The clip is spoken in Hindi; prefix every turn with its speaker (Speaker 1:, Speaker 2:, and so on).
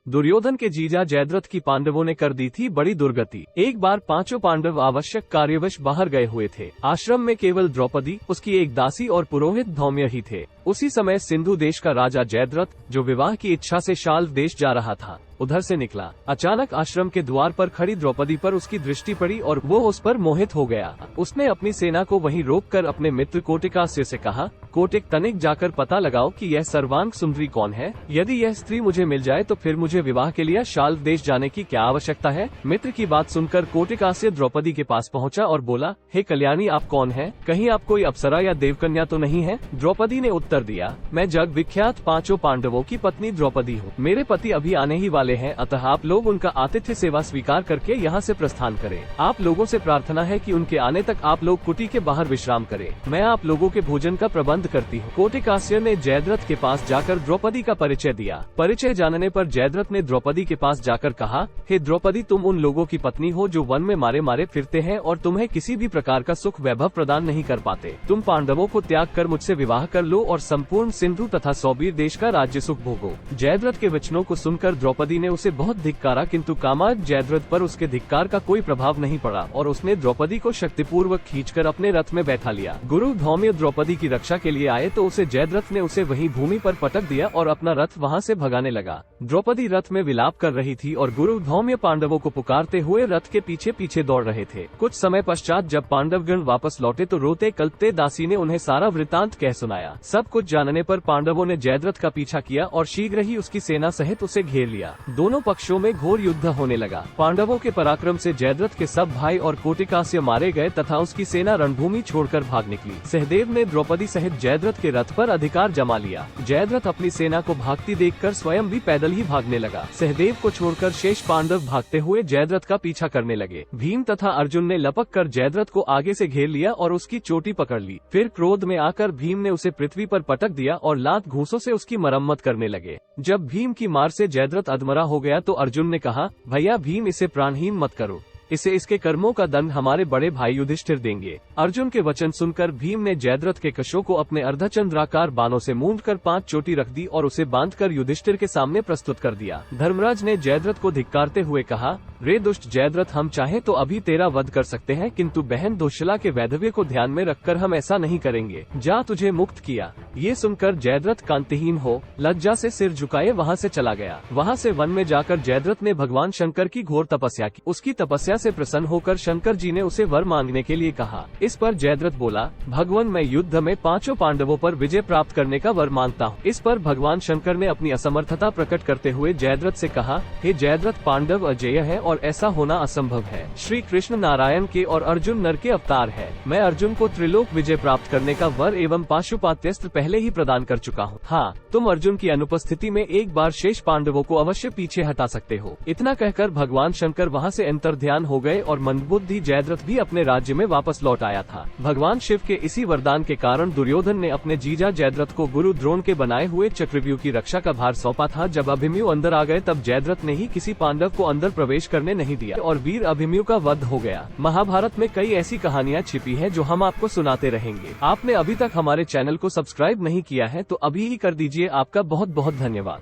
Speaker 1: दुर्योधन के जीजा जयद्रथ की पांडवों ने कर दी थी बड़ी दुर्गति। एक बार पांचों पांडव आवश्यक कार्यवश बाहर गए हुए थे। आश्रम में केवल द्रौपदी, उसकी एक दासी और पुरोहित धौम्य ही थे। उसी समय सिंधु देश का राजा जयद्रथ, जो विवाह की इच्छा से शाल्व देश जा रहा था, उधर से निकला। अचानक आश्रम के द्वार पर खड़ी द्रौपदी पर उसकी दृष्टि पड़ी और वो उस पर मोहित हो गया। उसने अपनी सेना को वहीं रोककर अपने मित्र कोटिकास्य से कहा, कोटिक, तनिक जाकर पता लगाओ कि यह सर्वांग सुंदरी कौन है। यदि यह स्त्री मुझे मिल जाए तो फिर मुझे विवाह के लिए शाल्व देश जाने की क्या आवश्यकता है। मित्र की बात सुनकर कोटिकास्य द्रौपदी के पास पहुंचा और बोला, हे कल्याणी, आप कौन हैं? कहीं आप कोई अप्सरा या देवकन्या तो नहीं है? द्रौपदी ने उत्तर दिया, मैं जग विख्यात पांचों पांडवों की पत्नी द्रौपदी हूँ। मेरे पति अभी आने ही वाले हैं, अतः आप लोग उनका आतिथ्य सेवा स्वीकार करके यहाँ से प्रस्थान करें। आप लोगों से प्रार्थना है कि उनके आने तक आप लोग कुटी के बाहर विश्राम करें। मैं आप लोगों के भोजन का प्रबंध करती हूँ। कोटिकास्य ने जयद्रथ के पास जाकर द्रौपदी का परिचय दिया। परिचय जानने पर जयद्रथ ने द्रौपदी के पास जाकर कहा, हे द्रौपदी, तुम उन लोगों की पत्नी हो जो वन में मारे मारे फिरते हैं और तुम्हें किसी भी प्रकार का सुख वैभव प्रदान नहीं कर पाते। तुम पांडवों को त्याग कर मुझसे विवाह कर लो और संपूर्ण सिंधु तथा सौबीर देश का राज्य सुख भोगो। जयद्रथ के वचनों को सुनकर द्रौपदी ने उसे बहुत धिक्कारा, किंतु कामाद जयद्रथ पर उसके धिक्कार का कोई प्रभाव नहीं पड़ा और उसने द्रौपदी को शक्तिपूर्वक खींचकर अपने रथ में बैठा लिया। गुरु धौम्य द्रौपदी की रक्षा के लिए आए तो उसे जयद्रथ ने उसे वहीं भूमि पर पटक दिया और अपना रथ वहां से भगाने लगा। द्रौपदी रथ में विलाप कर रही थी और गुरु धौम्य पांडवों को पुकारते हुए रथ के पीछे पीछे दौड़ रहे थे। कुछ समय पश्चात जब पांडवगण वापस लौटे तो रोते कलपते दासी ने उन्हें सारा वृतांत कह सुनाया। सब कुछ जानने पर पांडवों ने जयद्रथ का पीछा किया और शीघ्र ही उसकी सेना सहित उसे घेर लिया। दोनों पक्षों में घोर युद्ध होने लगा। पांडवों के पराक्रम से जयद्रथ के सब भाई और कोटिकास्य मारे गए तथा उसकी सेना रणभूमि छोड़कर भाग निकली। सहदेव ने द्रौपदी सहित जयद्रथ के रथ पर अधिकार जमा लिया। जयद्रथ अपनी सेना को भागती देखकर स्वयं भी पैदल ही भागने लगा। सहदेव को छोड़कर शेष पांडव भागते हुए जयद्रथ का पीछा करने लगे। भीम तथा अर्जुन ने लपक कर जयद्रथ को आगे से घेर लिया और उसकी चोटी पकड़ ली। फिर क्रोध में आकर भीम ने उसे पृथ्वी पर पटक दिया और लात घूंसों से उसकी मरम्मत करने लगे। जब भीम की मार से जयद्रथ अधमरा हो गया तो अर्जुन ने कहा, भैया भीम, इसे प्राणहीन मत करो, इसे इसके कर्मों का दंड हमारे बड़े भाई युधिष्ठिर देंगे। अर्जुन के वचन सुनकर भीम ने जयद्रथ के कशों को अपने अर्धचंद्राकार बाणों से मूंदकर 5 चोटी रख दी और उसे बांधकर युधिष्ठिर के सामने प्रस्तुत कर दिया। धर्मराज ने जयद्रथ को धिक्कारते हुए कहा, रे दुष्ट जयद्रथ, हम चाहे तो अभी तेरा वध कर सकते हैं, किंतु बहन दुश्शला के वैधव्य को ध्यान में रखकर हम ऐसा नहीं करेंगे। जा, तुझे मुक्त किया। ये सुनकर जयद्रथ कांतिहीन हो लज्जा से सिर झुकाए वहाँ से चला गया। वहाँ से वन में जाकर जयद्रथ ने भगवान शंकर की घोर तपस्या की। उसकी तपस्या से प्रसन्न होकर शंकर जी ने उसे वर मांगने के लिए कहा। इस पर जयद्रथ बोला, भगवान, मैं युद्ध में पांचों पांडवों पर विजय प्राप्त करने का वर मांगता हूँ। इस पर भगवान शंकर ने अपनी असमर्थता प्रकट करते हुए जयद्रथ से कहा, हे जयद्रथ, पांडव अजेय है और ऐसा होना असंभव है। श्री कृष्ण नारायण के और अर्जुन नर के अवतार है। मैं अर्जुन को त्रिलोक विजय प्राप्त करने का वर एवं पाशुपात्यस्त्र पहले ही प्रदान कर चुका हूँ। हाँ, तुम अर्जुन की अनुपस्थिति में एक बार शेष पांडवों को अवश्य पीछे हटा सकते हो। इतना कहकर भगवान शंकर वहाँ से अंतर्ध्यान हो गए और मंदबुद्धि जयद्रथ भी अपने राज्य में वापस लौट आया था। भगवान शिव के इसी वरदान के कारण दुर्योधन ने अपने जीजा जयद्रथ को गुरु द्रोण के बनाए हुए चक्रव्यूह की रक्षा का भार सौंपा था। जब अभिमन्यु अंदर आ गए तब जयद्रथ ने ही किसी पांडव को अंदर प्रवेश करने नहीं दिया और वीर अभिमन्यु का वध हो गया। महाभारत में कई ऐसी कहानियाँ छिपी है जो हम आपको सुनाते रहेंगे। आपने अभी तक हमारे चैनल को सब्सक्राइब नहीं किया है तो अभी ही कर दीजिए। आपका बहुत बहुत धन्यवाद।